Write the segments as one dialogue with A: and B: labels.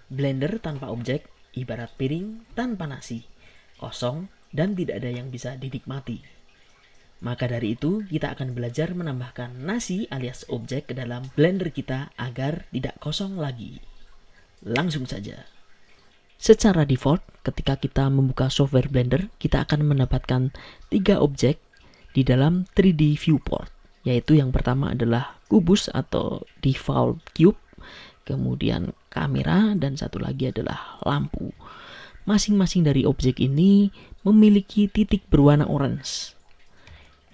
A: Blender tanpa objek ibarat piring tanpa nasi, kosong dan tidak ada yang bisa dinikmati. Maka dari itu, kita akan belajar menambahkan nasi alias objek ke dalam blender kita agar tidak kosong lagi. Langsung saja. Secara default, ketika kita membuka software Blender, kita akan mendapatkan 3 objek di dalam 3D viewport, yaitu yang pertama adalah kubus atau default cube, kemudian kamera, dan satu lagi adalah lampu. Masing-masing dari objek ini memiliki titik berwarna orange.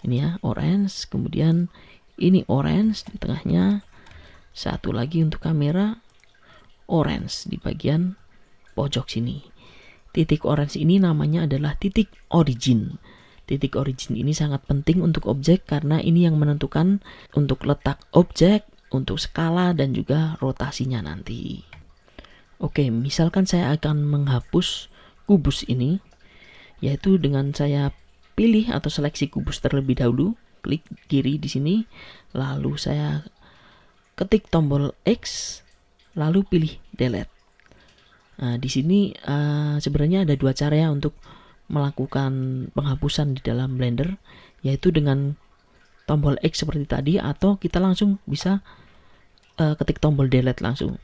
A: Ini ya, orange, kemudian ini orange di tengahnya, satu lagi untuk kamera, orange di bagian pojok sini. Titik orange ini namanya adalah titik origin. Titik origin ini sangat penting untuk objek karena ini yang menentukan untuk letak objek, untuk skala dan juga rotasinya nanti. Oke, misalkan saya akan menghapus kubus ini, yaitu dengan saya pilih atau seleksi kubus terlebih dahulu, klik kiri di sini, lalu saya ketik tombol X, lalu pilih delete. Nah, di sini sebenarnya ada 2 cara ya untuk melakukan penghapusan di dalam Blender, yaitu dengan tombol X seperti tadi, atau kita langsung bisa ketik tombol delete langsung.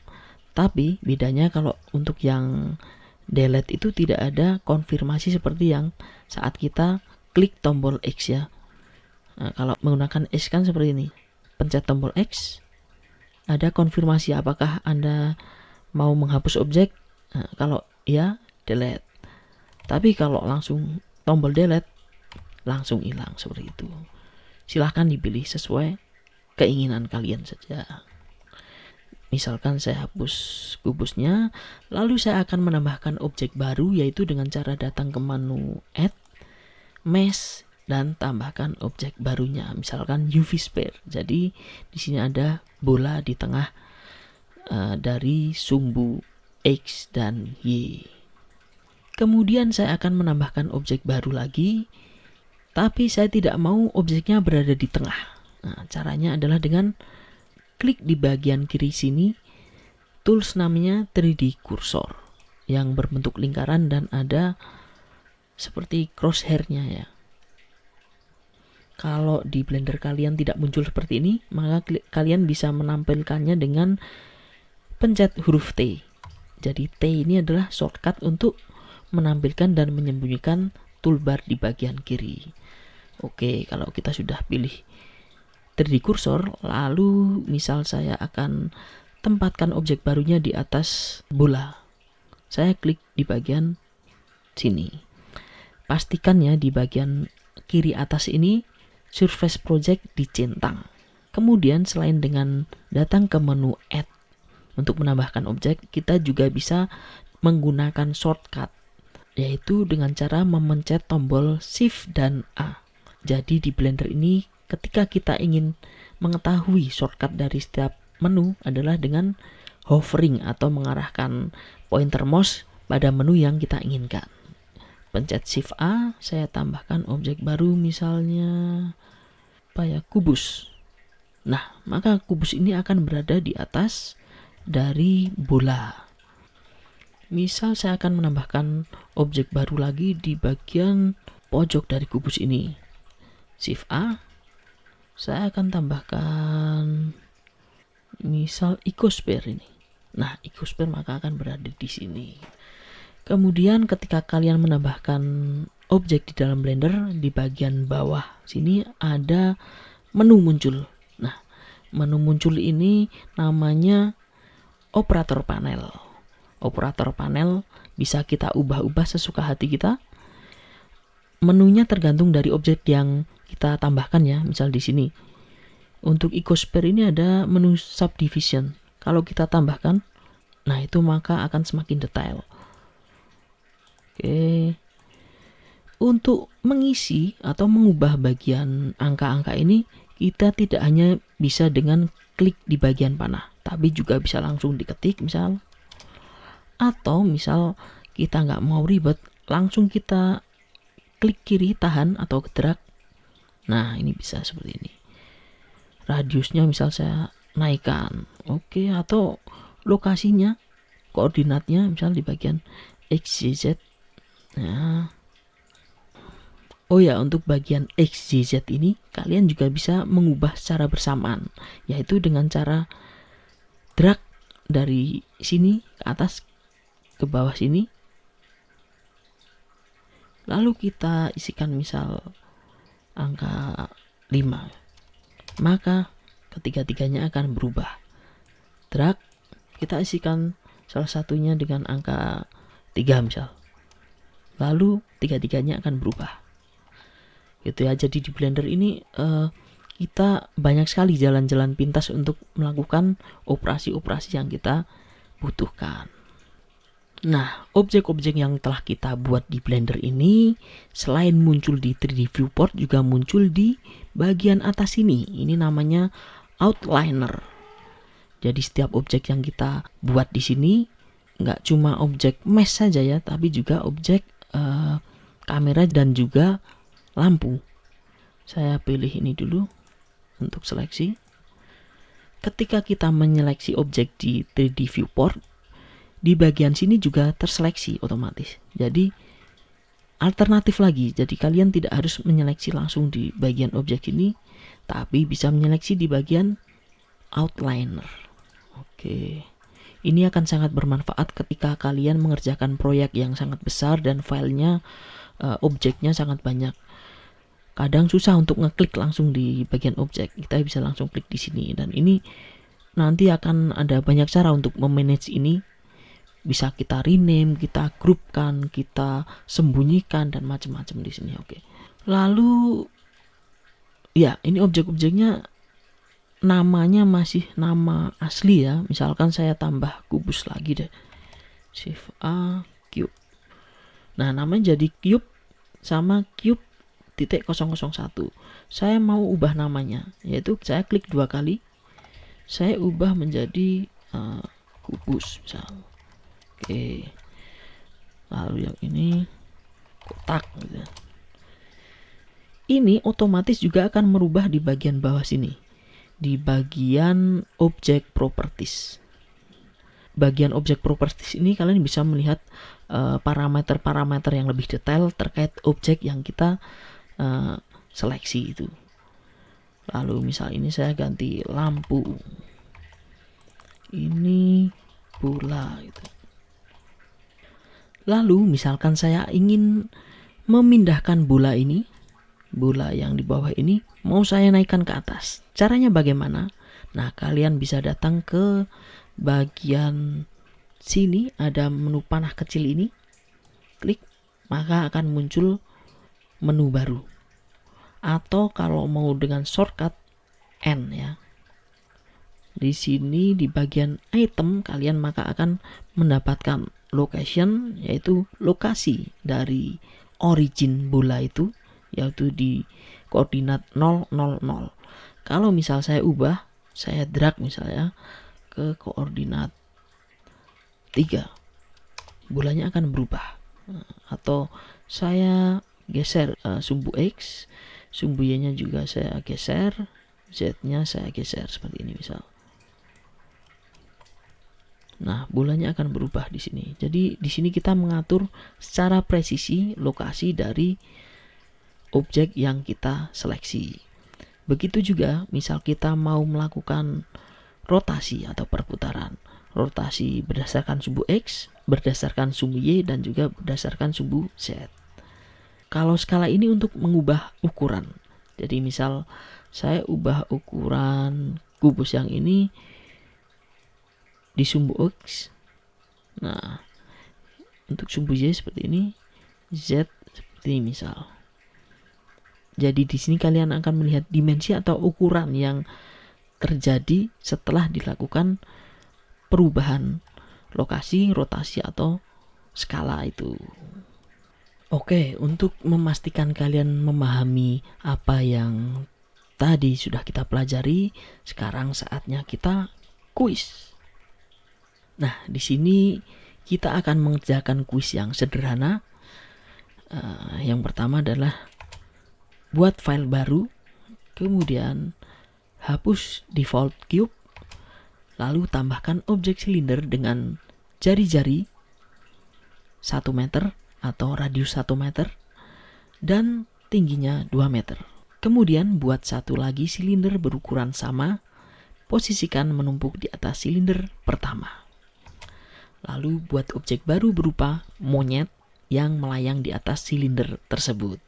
A: Tapi bedanya kalau untuk yang delete itu tidak ada konfirmasi seperti yang saat kita klik tombol X ya. Nah, kalau menggunakan X kan seperti ini. Pencet tombol X, ada konfirmasi apakah Anda mau menghapus objek. Nah, kalau ya, delete. Tapi kalau langsung tombol delete, langsung hilang seperti itu. Silahkan dipilih sesuai keinginan kalian saja. Misalkan saya hapus kubusnya, lalu saya akan menambahkan objek baru, yaitu dengan cara datang ke menu Add, Mesh, dan tambahkan objek barunya, misalkan UV Sphere. Jadi di sini ada bola di tengah dari sumbu X dan Y. Kemudian saya akan menambahkan objek baru lagi, tapi saya tidak mau objeknya berada di tengah. Nah, caranya adalah dengan klik di bagian kiri sini, tools namanya 3D cursor yang berbentuk lingkaran dan ada seperti crosshair-nya ya. Kalau di Blender kalian tidak muncul seperti ini, maka kalian bisa menampilkannya dengan pencet huruf T. Jadi T ini adalah shortcut untuk menampilkan dan menyembunyikan toolbar di bagian kiri. Oke, kalau kita sudah pilih 3D cursor, lalu misal saya akan tempatkan objek barunya di atas bola. Saya klik di bagian sini. Pastikan ya di bagian kiri atas ini Surface Project dicentang. Kemudian selain dengan datang ke menu Add untuk menambahkan objek, kita juga bisa menggunakan shortcut, yaitu dengan cara memencet tombol Shift dan A. Jadi di Blender ini ketika kita ingin mengetahui shortcut dari setiap menu adalah dengan hovering atau mengarahkan pointer mouse pada menu yang kita inginkan. Pencet Shift A, saya tambahkan objek baru, misalnya kubus. Nah, maka kubus ini akan berada di atas dari bola. Misal saya akan menambahkan objek baru lagi di bagian pojok dari kubus ini. Shift A, saya akan tambahkan misal icosphere ini. Nah, icosphere maka akan berada di sini. Kemudian ketika kalian menambahkan objek di dalam Blender, di bagian bawah sini ada menu muncul. Nah, menu muncul ini namanya operator panel. Operator panel bisa kita ubah-ubah sesuka hati kita. Menunya tergantung dari objek yang kita tambahkan ya. Misal di sini untuk icosphere ini ada menu subdivision. Kalau kita tambahkan, nah itu maka akan semakin detail. Oke. Untuk mengisi atau mengubah bagian angka-angka ini, kita tidak hanya bisa dengan klik di bagian panah, tapi juga bisa langsung diketik misal. Atau misal kita nggak mau ribet, langsung kita klik kiri tahan atau gerak. Nah, ini bisa seperti ini. Radiusnya misal saya naikkan. Oke, atau lokasinya koordinatnya, misal di bagian X, Y, Z. Nah, oh ya, untuk bagian X, Y, Z ini kalian juga bisa mengubah secara bersamaan, yaitu dengan cara drag dari sini ke atas ke bawah sini. Lalu kita isikan misal angka 5. Maka ketiga-tiganya akan berubah. Drag, kita isikan salah satunya dengan angka 3 misal. Lalu tiga-tiganya akan berubah. Gitu ya. Jadi di Blender ini kita banyak sekali jalan-jalan pintas untuk melakukan operasi-operasi yang kita butuhkan. Nah, objek-objek yang telah kita buat di Blender ini selain muncul di 3D viewport juga muncul di bagian atas ini. Ini namanya outliner. Jadi setiap objek yang kita buat di sini nggak cuma objek mesh saja ya, tapi juga objek kamera dan juga lampu. Saya pilih ini dulu untuk seleksi. Ketika kita menyeleksi objek di 3D viewport, di bagian sini juga terseleksi otomatis. Jadi alternatif lagi. Jadi kalian tidak harus menyeleksi langsung di bagian objek ini, tapi bisa menyeleksi di bagian outliner. Oke. Ini akan sangat bermanfaat ketika kalian mengerjakan proyek yang sangat besar dan filenya, objeknya sangat banyak. Kadang susah untuk ngeklik langsung di bagian objek. Kita bisa langsung klik di sini, dan ini nanti akan ada banyak cara untuk memanage ini. Bisa kita rename, kita grupkan, kita sembunyikan dan macam-macam di sini. Oke. Lalu ya, ini objek-objeknya namanya masih nama asli ya. Misalkan saya tambah kubus lagi deh. Shift A, cube. Nah, namanya jadi cube sama cube titik 001. Saya mau ubah namanya, yaitu saya klik 2 kali. Saya ubah menjadi kubus misal. Oke. Lalu yang ini kotak gitu. Ini otomatis juga akan merubah di bagian bawah sini, di bagian object properties. Bagian object properties ini kalian bisa melihat parameter-parameter yang lebih detail terkait objek yang kita seleksi itu. Lalu misal ini saya ganti lampu, ini bola gitu. Lalu misalkan saya ingin memindahkan bola ini, bola yang di bawah ini mau saya naikkan ke atas. Caranya bagaimana? Nah, kalian bisa datang ke bagian sini, ada menu panah kecil ini. Klik, maka akan muncul menu baru. Atau kalau mau dengan shortcut N ya. Di sini di bagian item kalian maka akan mendapatkan location, yaitu lokasi dari origin bola itu, yaitu di koordinat 000. Kalau misal saya ubah, saya drag misalnya ke koordinat 3, bolanya akan berubah. Atau saya geser sumbu X, sumbu Y-nya juga saya geser, Z-nya saya geser seperti ini misal. Nah, bolanya akan berubah di sini. Jadi di sini kita mengatur secara presisi lokasi dari objek yang kita seleksi. Begitu juga misal kita mau melakukan rotasi atau perputaran. Rotasi berdasarkan sumbu X, berdasarkan sumbu Y, dan juga berdasarkan sumbu Z. Kalau skala ini untuk mengubah ukuran. Jadi misal saya ubah ukuran kubus yang ini di sumbu X. Nah, untuk sumbu Y seperti ini, Z seperti ini misal. Jadi di sini kalian akan melihat dimensi atau ukuran yang terjadi setelah dilakukan perubahan lokasi, rotasi atau skala itu. Oke, untuk memastikan kalian memahami apa yang tadi sudah kita pelajari, sekarang saatnya kita kuis. Nah, di sini kita akan mengerjakan kuis yang sederhana. Yang pertama adalah buat file baru, kemudian hapus default cube, lalu tambahkan objek silinder dengan jari-jari 1 meter atau radius 1 meter dan tingginya 2 meter. Kemudian buat satu lagi silinder berukuran sama, posisikan menumpuk di atas silinder pertama. Lalu buat objek baru berupa monyet yang melayang di atas silinder tersebut.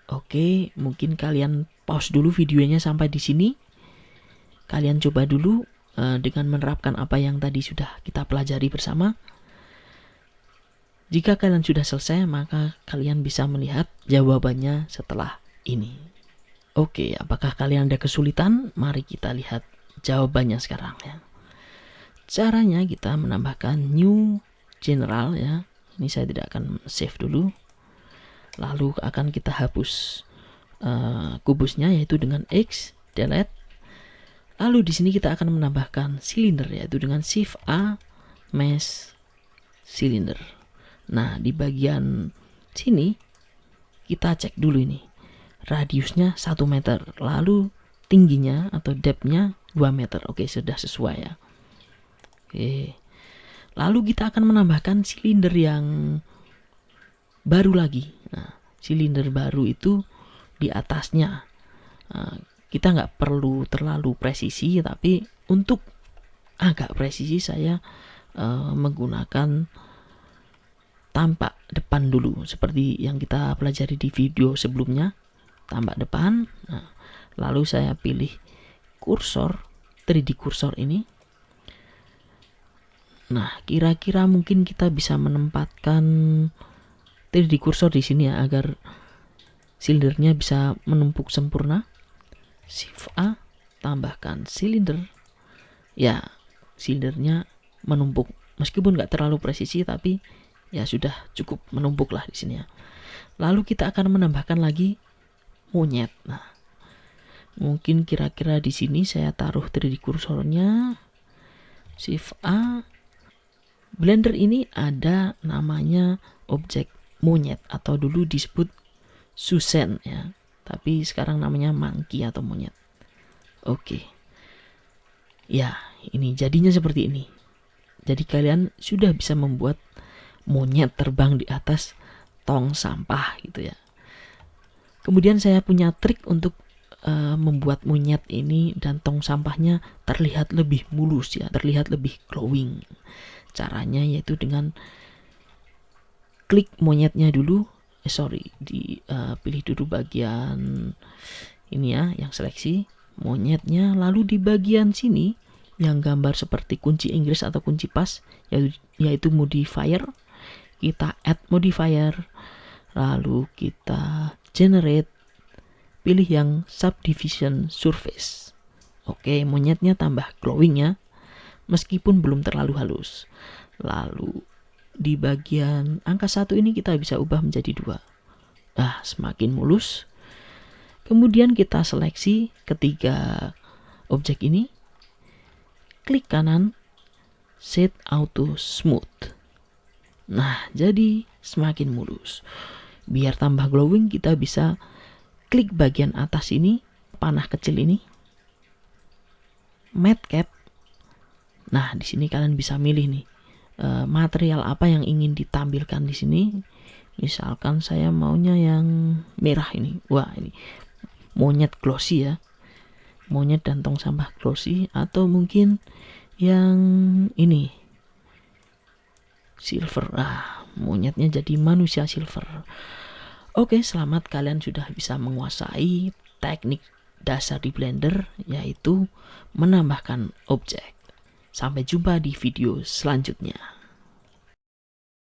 A: Oke, mungkin kalian pause dulu videonya sampai di sini. Kalian coba dulu dengan menerapkan apa yang tadi sudah kita pelajari bersama. Jika kalian sudah selesai, maka kalian bisa melihat jawabannya setelah ini. Oke, apakah kalian ada kesulitan? Mari kita lihat jawabannya sekarang ya. Caranya kita menambahkan new general ya. Ini saya tidak akan save dulu. Lalu akan kita hapus kubusnya yaitu dengan X, delete. Lalu di sini kita akan menambahkan silinder yaitu dengan Shift A, mesh cylinder. Nah, di bagian sini kita cek dulu ini. Radiusnya 1 meter, lalu tingginya atau depthnya 2 meter. Oke, sudah sesuai ya. Oke. Lalu kita akan menambahkan silinder yang baru lagi. Nah, silinder baru itu di atasnya. Kita nggak perlu terlalu presisi, tapi untuk agak presisi saya menggunakan tampak depan dulu seperti yang kita pelajari di video sebelumnya. Tampak depan. Nah, lalu saya pilih kursor, 3D kursor ini. Nah, kira-kira mungkin kita bisa menempatkan 3D kursor di sini ya agar silindernya bisa menumpuk sempurna. Shift A, tambahkan silinder. Ya, silindernya menumpuk. Meskipun nggak terlalu presisi, tapi ya sudah cukup menumpuk lah di sini ya. Lalu kita akan menambahkan lagi monyet. Nah, mungkin kira-kira di sini saya taruh 3D kursornya. Shift A. Blender ini ada namanya objek monyet atau dulu disebut Susan ya. Tapi sekarang namanya monkey atau monyet. Oke. Ya, ini jadinya seperti ini. Jadi kalian sudah bisa membuat monyet terbang di atas tong sampah gitu ya. Kemudian saya punya trik untuk membuat monyet ini dan tong sampahnya terlihat lebih mulus ya, terlihat lebih glowing. Caranya yaitu dengan klik monyetnya dulu. Pilih dulu bagian ini ya, yang seleksi monyetnya. Lalu di bagian sini yang gambar seperti kunci Inggris atau kunci pas, yaitu modifier. Kita add modifier. Lalu kita generate, pilih yang subdivision surface. Oke, monyetnya tambah glowing ya, meskipun belum terlalu halus. Lalu di bagian angka 1 ini kita bisa ubah menjadi 2. Nah, semakin mulus. Kemudian kita seleksi ketiga objek ini. Klik kanan, set auto smooth. Nah, jadi semakin mulus. Biar tambah glowing, kita bisa klik bagian atas ini, panah kecil ini, matte cap. Nah, di sini kalian bisa milih nih material apa yang ingin ditampilkan di sini. Misalkan saya maunya yang merah ini. Wah, ini monyet glossy ya, monyet dan tong sampah glossy. Atau mungkin yang ini silver. Monyetnya jadi manusia silver. Oke, selamat, kalian sudah bisa menguasai teknik dasar di Blender, yaitu menambahkan objek. Sampai jumpa di video selanjutnya.